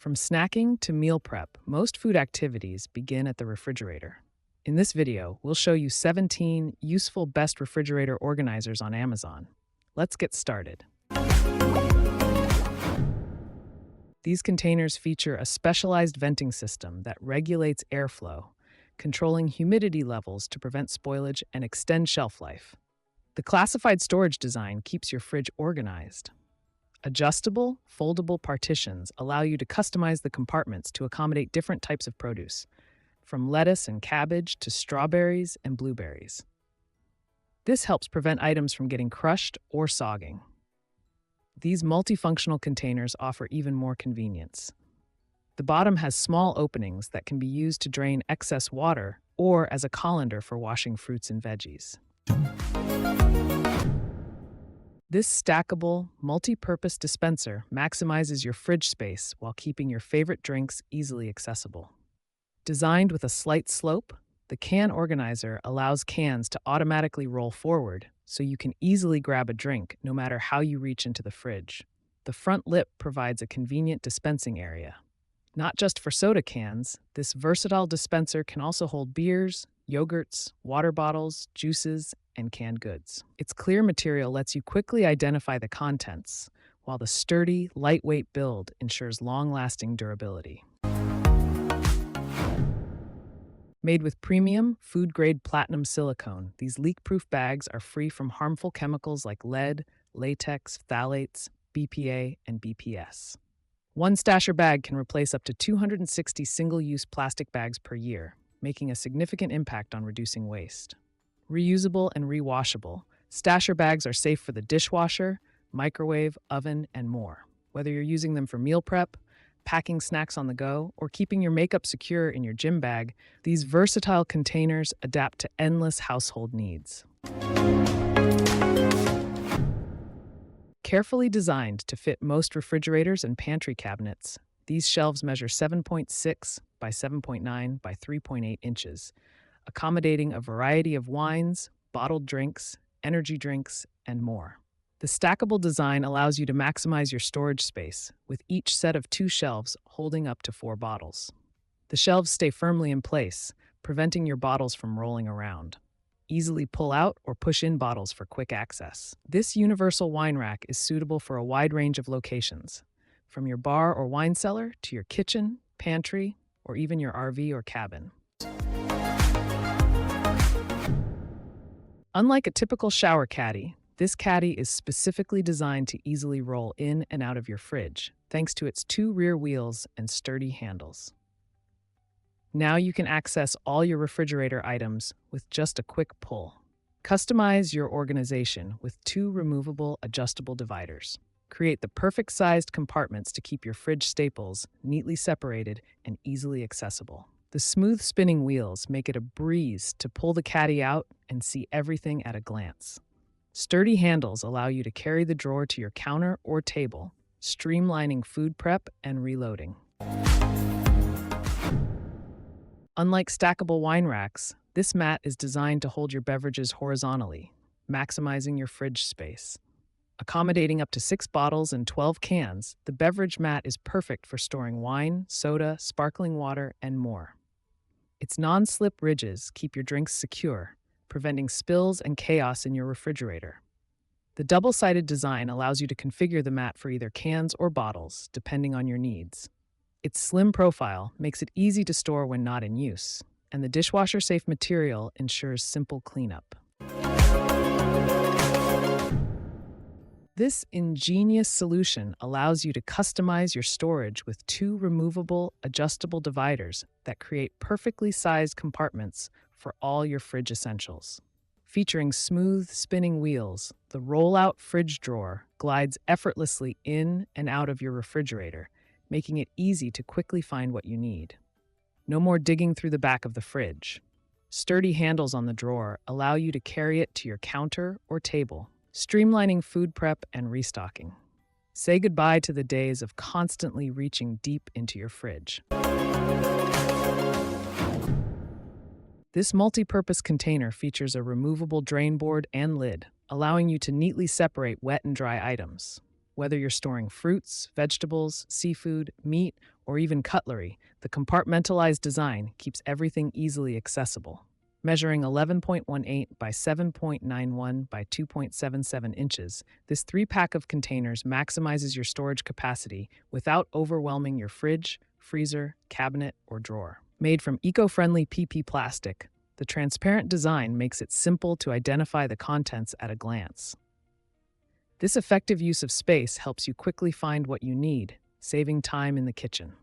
From snacking to meal prep, most food activities begin at the refrigerator. In this video, we'll show you 17 useful best refrigerator organizers on Amazon. Let's get started. These containers feature a specialized venting system that regulates airflow, controlling humidity levels to prevent spoilage and extend shelf life. The classified storage design keeps your fridge organized. Adjustable, foldable partitions allow you to customize the compartments to accommodate different types of produce, from lettuce and cabbage to strawberries and blueberries. This helps prevent items from getting crushed or sogging. These multifunctional containers offer even more convenience. The bottom has small openings that can be used to drain excess water or as a colander for washing fruits and veggies. This stackable, multi-purpose dispenser maximizes your fridge space while keeping your favorite drinks easily accessible. Designed with a slight slope, the can organizer allows cans to automatically roll forward so you can easily grab a drink no matter how you reach into the fridge. The front lip provides a convenient dispensing area. Not just for soda cans, this versatile dispenser can also hold beers, yogurts, water bottles, juices, and canned goods. Its clear material lets you quickly identify the contents, while the sturdy, lightweight build ensures long-lasting durability. Made with premium, food-grade platinum silicone, these leak-proof bags are free from harmful chemicals like lead, latex, phthalates, BPA, and BPS. One stasher bag can replace up to 260 single-use plastic bags per year, making a significant impact on reducing waste. Reusable and rewashable, stasher bags are safe for the dishwasher, microwave, oven, and more. Whether you're using them for meal prep, packing snacks on the go, or keeping your makeup secure in your gym bag, these versatile containers adapt to endless household needs. Carefully designed to fit most refrigerators and pantry cabinets, these shelves measure 7.6 by 7.9 by 3.8 inches, accommodating a variety of wines, bottled drinks, energy drinks, and more. The stackable design allows you to maximize your storage space, with each set of 2 shelves holding up to 4 bottles. The shelves stay firmly in place, preventing your bottles from rolling around. Easily pull out or push in bottles for quick access. This universal wine rack is suitable for a wide range of locations, from your bar or wine cellar to your kitchen, pantry, or even your RV or cabin. Unlike a typical shower caddy, this caddy is specifically designed to easily roll in and out of your fridge, thanks to its 2 rear wheels and sturdy handles. Now you can access all your refrigerator items with just a quick pull. Customize your organization with 2 removable adjustable dividers. Create the perfect-sized compartments to keep your fridge staples neatly separated and easily accessible. The smooth spinning wheels make it a breeze to pull the caddy out and see everything at a glance. Sturdy handles allow you to carry the drawer to your counter or table, streamlining food prep and reloading. Unlike stackable wine racks, this mat is designed to hold your beverages horizontally, maximizing your fridge space. Accommodating up to 6 bottles and 12 cans, the beverage mat is perfect for storing wine, soda, sparkling water, and more. Its non-slip ridges keep your drinks secure, preventing spills and chaos in your refrigerator. The double-sided design allows you to configure the mat for either cans or bottles, depending on your needs. Its slim profile makes it easy to store when not in use, and the dishwasher-safe material ensures simple cleanup. This ingenious solution allows you to customize your storage with 2 removable, adjustable dividers that create perfectly sized compartments for all your fridge essentials. Featuring smooth, spinning wheels, the RollOut fridge drawer glides effortlessly in and out of your refrigerator, making it easy to quickly find what you need. No more digging through the back of the fridge. Sturdy handles on the drawer allow you to carry it to your counter or table, streamlining food prep and restocking. Say goodbye to the days of constantly reaching deep into your fridge. This multi-purpose container features a removable drain board and lid, allowing you to neatly separate wet and dry items. Whether you're storing fruits, vegetables, seafood, meat, or even cutlery, the compartmentalized design keeps everything easily accessible. Measuring 11.18 by 7.91 by 2.77 inches, this 3-pack of containers maximizes your storage capacity without overwhelming your fridge, freezer, cabinet, or drawer. Made from eco-friendly PP plastic, the transparent design makes it simple to identify the contents at a glance. This effective use of space helps you quickly find what you need, saving time in the kitchen.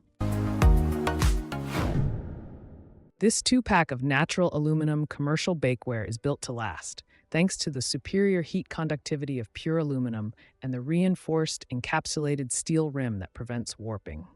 This 2-pack of natural aluminum commercial bakeware is built to last, thanks to the superior heat conductivity of pure aluminum and the reinforced encapsulated steel rim that prevents warping.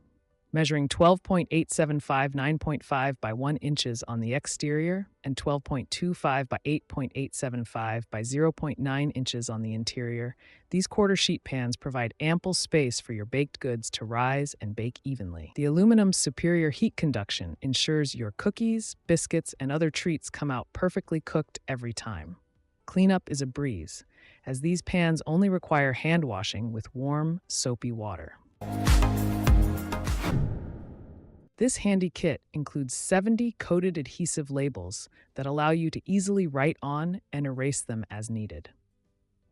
Measuring 12.875 9.5 by 1 inches on the exterior and 12.25 by 8.875 by 0.9 inches on the interior, these quarter sheet pans provide ample space for your baked goods to rise and bake evenly. The aluminum's superior heat conduction ensures your cookies, biscuits, and other treats come out perfectly cooked every time. Cleanup is a breeze, as these pans only require hand washing with warm, soapy water. This handy kit includes 70 coated adhesive labels that allow you to easily write on and erase them as needed.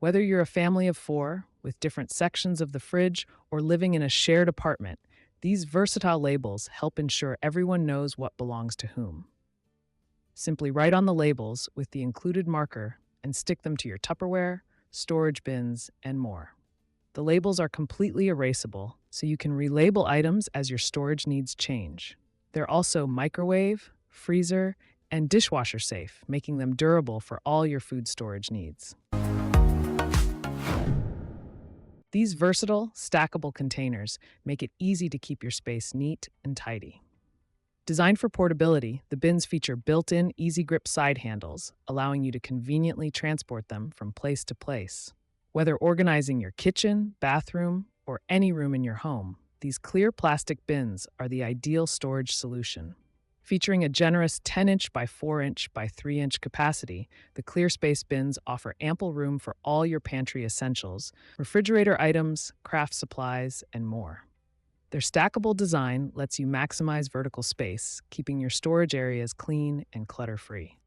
Whether you're a family of 4 with different sections of the fridge or living in a shared apartment, these versatile labels help ensure everyone knows what belongs to whom. Simply write on the labels with the included marker and stick them to your Tupperware, storage bins, and more. The labels are completely erasable, so you can relabel items as your storage needs change. They're also microwave, freezer, and dishwasher safe, making them durable for all your food storage needs. These versatile, stackable containers make it easy to keep your space neat and tidy. Designed for portability, the bins feature built-in easy grip side handles, allowing you to conveniently transport them from place to place. Whether organizing your kitchen, bathroom, or any room in your home, these clear plastic bins are the ideal storage solution. Featuring a generous 10-inch by 4-inch by 3-inch capacity, the ClearSpace bins offer ample room for all your pantry essentials, refrigerator items, craft supplies, and more. Their stackable design lets you maximize vertical space, keeping your storage areas clean and clutter-free.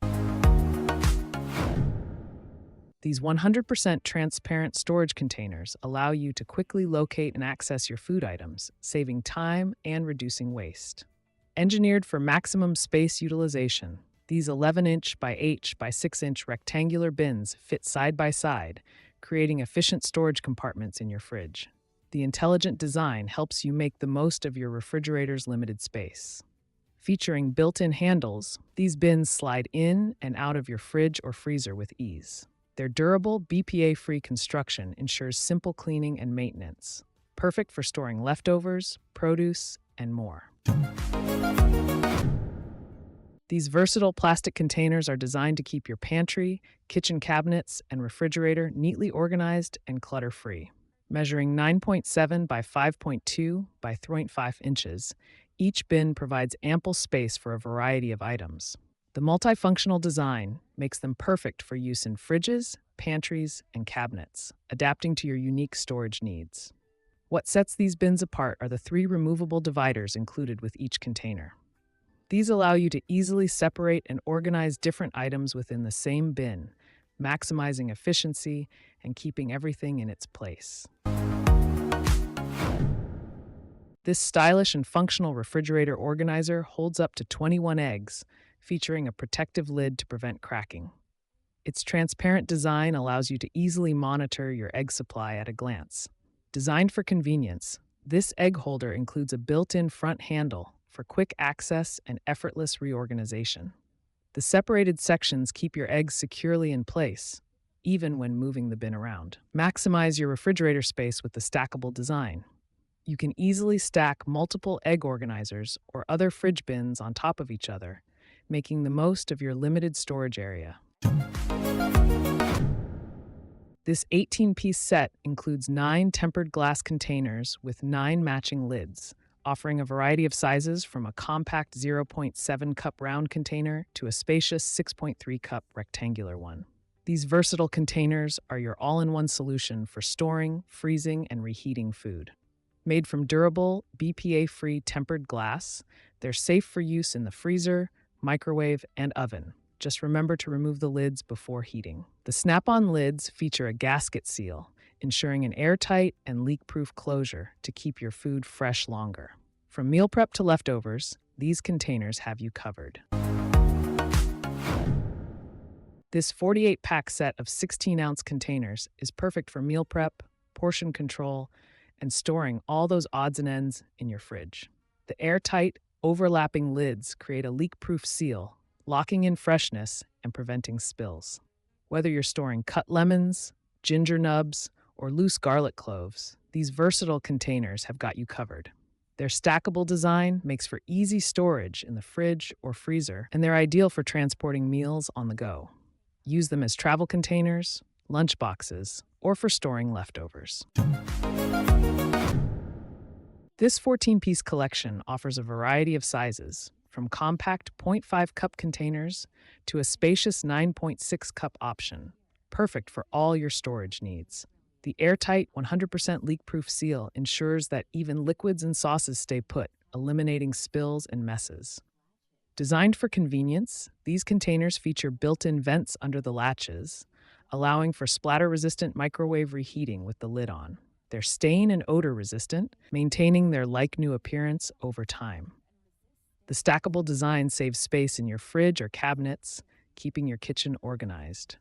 These 100% transparent storage containers allow you to quickly locate and access your food items, saving time and reducing waste. Engineered for maximum space utilization, these 11-inch by 8 by 6-inch rectangular bins fit side by side, creating efficient storage compartments in your fridge. The intelligent design helps you make the most of your refrigerator's limited space. Featuring built-in handles, these bins slide in and out of your fridge or freezer with ease. Their durable, BPA-free construction ensures simple cleaning and maintenance, perfect for storing leftovers, produce, and more. These versatile plastic containers are designed to keep your pantry, kitchen cabinets, and refrigerator neatly organized and clutter-free. Measuring 9.7 by 5.2 by 3.5 inches, each bin provides ample space for a variety of items. The multifunctional design makes them perfect for use in fridges, pantries, and cabinets, adapting to your unique storage needs. What sets these bins apart are the 3 removable dividers included with each container. These allow you to easily separate and organize different items within the same bin, maximizing efficiency and keeping everything in its place. This stylish and functional refrigerator organizer holds up to 21 eggs, featuring a protective lid to prevent cracking. Its transparent design allows you to easily monitor your egg supply at a glance. Designed for convenience, this egg holder includes a built-in front handle for quick access and effortless reorganization. The separated sections keep your eggs securely in place, even when moving the bin around. Maximize your refrigerator space with the stackable design. You can easily stack multiple egg organizers or other fridge bins on top of each other, making the most of your limited storage area. This 18-piece set includes 9 tempered glass containers with 9 matching lids, offering a variety of sizes from a compact 0.7 cup round container to a spacious 6.3 cup rectangular one. These versatile containers are your all-in-one solution for storing, freezing, and reheating food. Made from durable, BPA-free tempered glass, they're safe for use in the freezer, microwave, and oven. Just remember to remove the lids before heating. The snap-on lids feature a gasket seal, ensuring an airtight and leak-proof closure to keep your food fresh longer. From meal prep to leftovers, these containers have you covered. This 48-pack set of 16-ounce containers is perfect for meal prep, portion control, and storing all those odds and ends in your fridge. The airtight, overlapping lids create a leak-proof seal, locking in freshness and preventing spills. Whether you're storing cut lemons, ginger nubs, or loose garlic cloves, these versatile containers have got you covered. Their stackable design makes for easy storage in the fridge or freezer, and they're ideal for transporting meals on the go. Use them as travel containers, lunch boxes, or for storing leftovers. This 14-piece collection offers a variety of sizes, from compact 0.5 cup containers to a spacious 9.6 cup option, perfect for all your storage needs. The airtight 100% leak-proof seal ensures that even liquids and sauces stay put, eliminating spills and messes. Designed for convenience, these containers feature built-in vents under the latches, allowing for splatter-resistant microwave reheating with the lid on. They're stain and odor-resistant, maintaining their like-new appearance over time. The stackable design saves space in your fridge or cabinets, keeping your kitchen organized.